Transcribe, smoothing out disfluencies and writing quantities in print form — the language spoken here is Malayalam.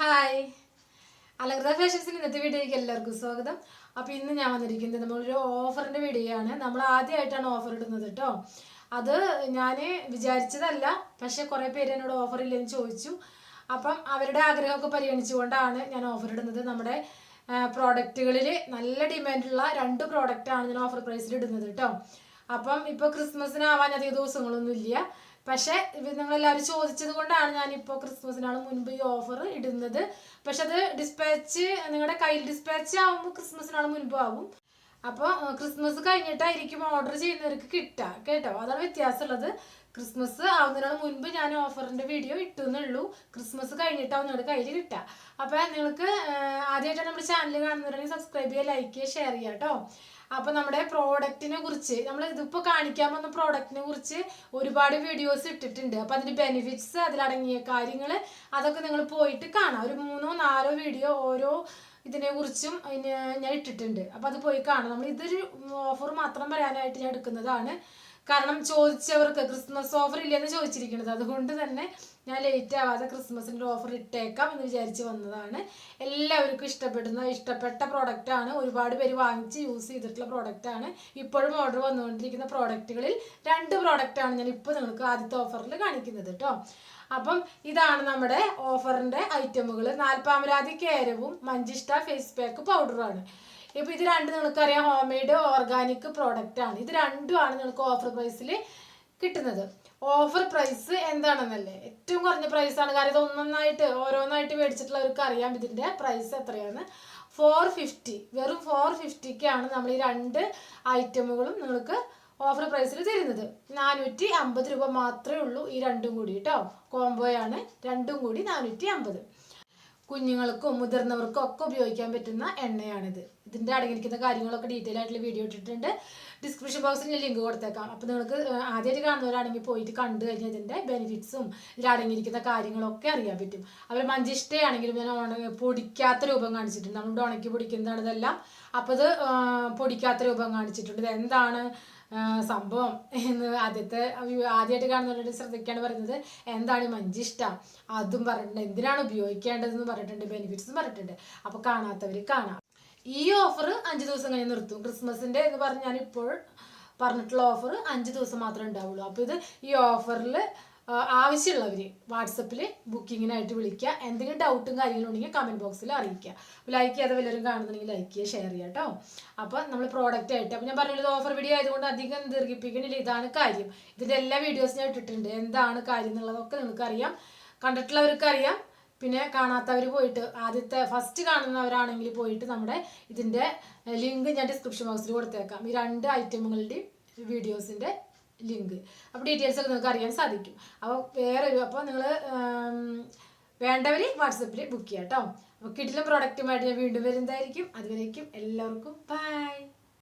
ഹായ്, അലങ്കൃത ഫാഷൻസിന് ഇന്നത്തെ വീഡിയോയ്ക്ക് എല്ലാവർക്കും സ്വാഗതം. അപ്പോൾ ഇന്ന് ഞാൻ വന്നിരിക്കുന്നത് നമ്മളൊരു ഓഫറിൻ്റെ വീഡിയോ ആണ്. നമ്മൾ ആദ്യമായിട്ടാണ് ഓഫർ ഇടുന്നത് കേട്ടോ. അത് ഞാൻ വിചാരിച്ചതല്ല, പക്ഷേ കുറേ പേര് എന്നോട് ഓഫർ ഇല്ലെന്ന് ചോദിച്ചു. അപ്പം അവരുടെ ആഗ്രഹമൊക്കെ പരിഗണിച്ചുകൊണ്ടാണ് ഞാൻ ഓഫർ ഇടുന്നത്. നമ്മുടെ പ്രോഡക്റ്റുകളിൽ നല്ല ഡിമാൻഡുള്ള 2 പ്രോഡക്റ്റാണ് ഞാൻ ഓഫർ പ്രൈസിൽ ഇടുന്നത് കേട്ടോ. അപ്പം ഇപ്പോൾ ക്രിസ്മസിനാവാൻ അധികം ദിവസങ്ങളൊന്നും ഇല്ല. പക്ഷേ നിങ്ങളെല്ലാവരും ചോദിച്ചത് കൊണ്ടാണ് ഞാനിപ്പോൾ ക്രിസ്മസിനാണ് മുൻപ് ഈ ഓഫർ ഇടുന്നത്. പക്ഷെ അത് ഡിസ്പാച്ച് നിങ്ങളുടെ കയ്യിൽ ഡിസ്പാച്ച് ആകുമ്പോൾ ക്രിസ്മസിനാണ് മുൻപ് ആവും. അപ്പോൾ ക്രിസ്മസ് കഴിഞ്ഞിട്ടായിരിക്കും ഓർഡർ ചെയ്യുന്നവർക്ക് കിട്ടുക കേട്ടോ. അതാണ് വ്യത്യാസമുള്ളത്. ക്രിസ്മസ് ആവുന്നതിനാണ് മുൻപ് ഞാൻ ഓഫറിൻ്റെ വീഡിയോ ഇട്ടു എന്നുള്ളൂ. ക്രിസ്മസ് കഴിഞ്ഞിട്ടാവും നിങ്ങളുടെ കയ്യിൽ കിട്ടുക. അപ്പോൾ നിങ്ങൾക്ക് ആദ്യമായിട്ടാണ് നമ്മുടെ ചാനൽ കാണുന്നവരാണെങ്കിൽ സബ്സ്ക്രൈബ് ചെയ്യുക, ലൈക്ക് ചെയ്യുക, ഷെയർ ചെയ്യുക കേട്ടോ. അപ്പോൾ നമ്മുടെ പ്രോഡക്റ്റിനെ കുറിച്ച് നമ്മൾ ഇതിപ്പോൾ കാണിക്കാൻ വന്ന പ്രോഡക്റ്റിനെ കുറിച്ച് ഒരുപാട് വീഡിയോസ് ഇട്ടിട്ടുണ്ട്. അപ്പോൾ അതിൻ്റെ ബെനിഫിറ്റ്സ്, അതിലടങ്ങിയ കാര്യങ്ങൾ അതൊക്കെ നിങ്ങൾ പോയിട്ട് കാണാം. ഒരു 3-4 വീഡിയോ ഓരോ ഇതിനെക്കുറിച്ചും ഞാൻ ഇട്ടിട്ടുണ്ട്. അപ്പോൾ അത് പോയി കാണാം. നമ്മൾ ഇതൊരു ഓഫർ മാത്രം പറയാനായിട്ട് ഞാൻ എടുക്കുന്നതാണ്. കാരണം ചോദിച്ചവർക്ക് ക്രിസ്മസ് ഓഫർ ഇല്ലെന്ന് ചോദിച്ചിരിക്കുന്നത്, അതുകൊണ്ട് തന്നെ ഞാൻ ലേറ്റ് ആവാതെ ക്രിസ്മസിൻ്റെ ഓഫർ ഇട്ടേക്കാം എന്ന് വിചാരിച്ച് വന്നതാണ്. എല്ലാവർക്കും ഇഷ്ടപ്പെട്ട പ്രോഡക്റ്റാണ്. ഒരുപാട് പേര് വാങ്ങിച്ച് യൂസ് ചെയ്തിട്ടുള്ള പ്രോഡക്റ്റാണ്. ഇപ്പോഴും ഓർഡർ വന്നുകൊണ്ടിരിക്കുന്ന പ്രോഡക്റ്റുകളിൽ 2 പ്രോഡക്റ്റാണ് ഞാൻ ഇപ്പോൾ നിങ്ങൾക്ക് ആദ്യത്തെ ഓഫറിൽ കാണിക്കുന്നത് കേട്ടോ. അപ്പം ഇതാണ് നമ്മുടെ ഓഫറിൻ്റെ ഐറ്റമുകൾ. നാൽപ്പാമരാതി കേരവും മഞ്ചിഷ്ട ഫേസ് പാക്ക് പൗഡറുമാണ്. ഇപ്പോൾ ഇത് 2 നിങ്ങൾക്കറിയാം, ഹോം മെയ്ഡ് ഓർഗാനിക് പ്രോഡക്റ്റാണ്. ഇത് 2ആണ് നിങ്ങൾക്ക് ഓഫർ പ്രൈസിൽ കിട്ടുന്നത്. ഓഫർ പ്രൈസ് എന്താണെന്നല്ലേ, ഏറ്റവും കുറഞ്ഞ പ്രൈസാണ്. കാരണം ഇത് ഓരോന്നായിട്ട് മേടിച്ചിട്ടുള്ളവർക്ക് അറിയാം ഇതിൻ്റെ പ്രൈസ് എത്രയാണ്. 450, വെറും 450ക്കാണ് നമ്മൾ ഈ 2 ഐറ്റമുകളും നിങ്ങൾക്ക് ഓഫർ പ്രൈസിൽ തരുന്നത്. 450 രൂപ മാത്രമേ ഉള്ളൂ ഈ 2ഉം കൂടി കേട്ടോ. കോംബോയാണ്, 2ഉം കൂടി 450. കുഞ്ഞുങ്ങൾക്കും മുതിർന്നവർക്കും ഒക്കെ ഉപയോഗിക്കാൻ പറ്റുന്ന എണ്ണയാണിത്. ഇതിൻ്റെ അടങ്ങിയിരിക്കുന്ന കാര്യങ്ങളൊക്കെ ഡീറ്റെയിൽ ആയിട്ടുള്ള വീഡിയോ ഇട്ടിട്ടുണ്ട്. ഡിസ്ക്രിപ്ഷൻ ബോക്സിൽ ഞാൻ ലിങ്ക് കൊടുത്തേക്കാം. അപ്പോൾ നിങ്ങൾക്ക് ആദ്യമായിട്ട് കാണുന്നവരാണെങ്കിൽ പോയിട്ട് കണ്ടു കഴിഞ്ഞാൽ ഇതിൻ്റെ ബെനിഫിറ്റ്സും ഇതിലടങ്ങിയിരിക്കുന്ന കാര്യങ്ങളൊക്കെ അറിയാൻ പറ്റും. അതുപോലെ മഞ്ചിഷ്ടയാണെങ്കിലും ഞാൻ പൊടിക്കാത്ത രൂപം കാണിച്ചിട്ടുണ്ട്. നമ്മളിവിടെ ഉണക്കി പൊടിക്കുന്നതാണ് ഇതെല്ലാം. അപ്പോൾ ഇത് പൊടിക്കാത്ത രൂപം കാണിച്ചിട്ടുണ്ട്. ഇത് എന്താണ് സംഭവം എന്ന് ആദ്യമായിട്ട് കാണുന്നവരുടെ ശ്രദ്ധിക്കാണ് പറയുന്നത്. എന്താണ് മഞ്ചിഷ്ട, അതും പറഞ്ഞിട്ടുണ്ട്. എന്തിനാണ് ഉപയോഗിക്കേണ്ടതെന്ന് പറഞ്ഞിട്ടുണ്ട്, ബെനിഫിറ്റ്സും പറഞ്ഞിട്ടുണ്ട്. അപ്പോൾ കാണാത്തവർ കാണാം. ഈ ഓഫർ 5 ദിവസം കഴിഞ്ഞ് നിർത്തും. ക്രിസ്മസിൻ്റെ എന്ന് പറഞ്ഞ് ഞാനിപ്പോൾ പറഞ്ഞിട്ടുള്ള ഓഫർ 5 ദിവസം മാത്രമേ ഉണ്ടാവുള്ളൂ. അപ്പോൾ ഇത് ഈ ഓഫറിൽ ആവശ്യമുള്ളവർ വാട്സപ്പിൽ ബുക്കിങ്ങിനായിട്ട് വിളിക്കുക. എന്തെങ്കിലും ഡൗട്ടും കാര്യങ്ങളും ഉണ്ടെങ്കിൽ കമൻറ്റ് ബോക്സിൽ അറിയിക്കുക. ലൈക്ക് ചെയ്യാതെ വല്ലവരും കാണുന്നുണ്ടെങ്കിൽ ലൈക്ക് ചെയ്യുക, ഷെയർ ചെയ്യുക കേട്ടോ. അപ്പോൾ നമ്മൾ പ്രോഡക്റ്റ് ആയിട്ട്, അപ്പോൾ ഞാൻ പറഞ്ഞത് ഓഫർ വീഡിയോ ആയതുകൊണ്ട് അധികം ദീർഘിപ്പിക്കണില്ല. ഇതാണ് കാര്യം. ഇതിൻ്റെ എല്ലാ വീഡിയോസും ഞാൻ ഇട്ടിട്ടുണ്ട്. എന്താണ് കാര്യം എന്നുള്ളതൊക്കെ നിങ്ങൾക്കറിയാം, കണ്ടിട്ടുള്ളവർക്ക് അറിയാം. പിന്നെ കാണാത്തവർ പോയിട്ട് ഫസ്റ്റ് കാണുന്നവരാണെങ്കിൽ പോയിട്ട് നമ്മുടെ ഇതിൻ്റെ ലിങ്ക് ഞാൻ ഡിസ്ക്രിപ്ഷൻ ബോക്സിൽ കൊടുത്തേക്കാം. ഈ 2 ഐറ്റമുകളുടെയും വീഡിയോസിൻ്റെ ലിങ്ക്. അപ്പോൾ ഡീറ്റെയിൽസ് ഒക്കെ നിങ്ങൾക്ക് അറിയാൻ സാധിക്കും. അപ്പോൾ നിങ്ങൾ വേണ്ടവർ വാട്സപ്പിൽ ബുക്ക് ചെയ്യാം കേട്ടോ. അപ്പോൾ കിടിലൻ പ്രോഡക്റ്റുമായിട്ട് ഞാൻ വീണ്ടും വരുന്നതായിരിക്കും. അതുവരേക്കും എല്ലാവർക്കും ബൈ.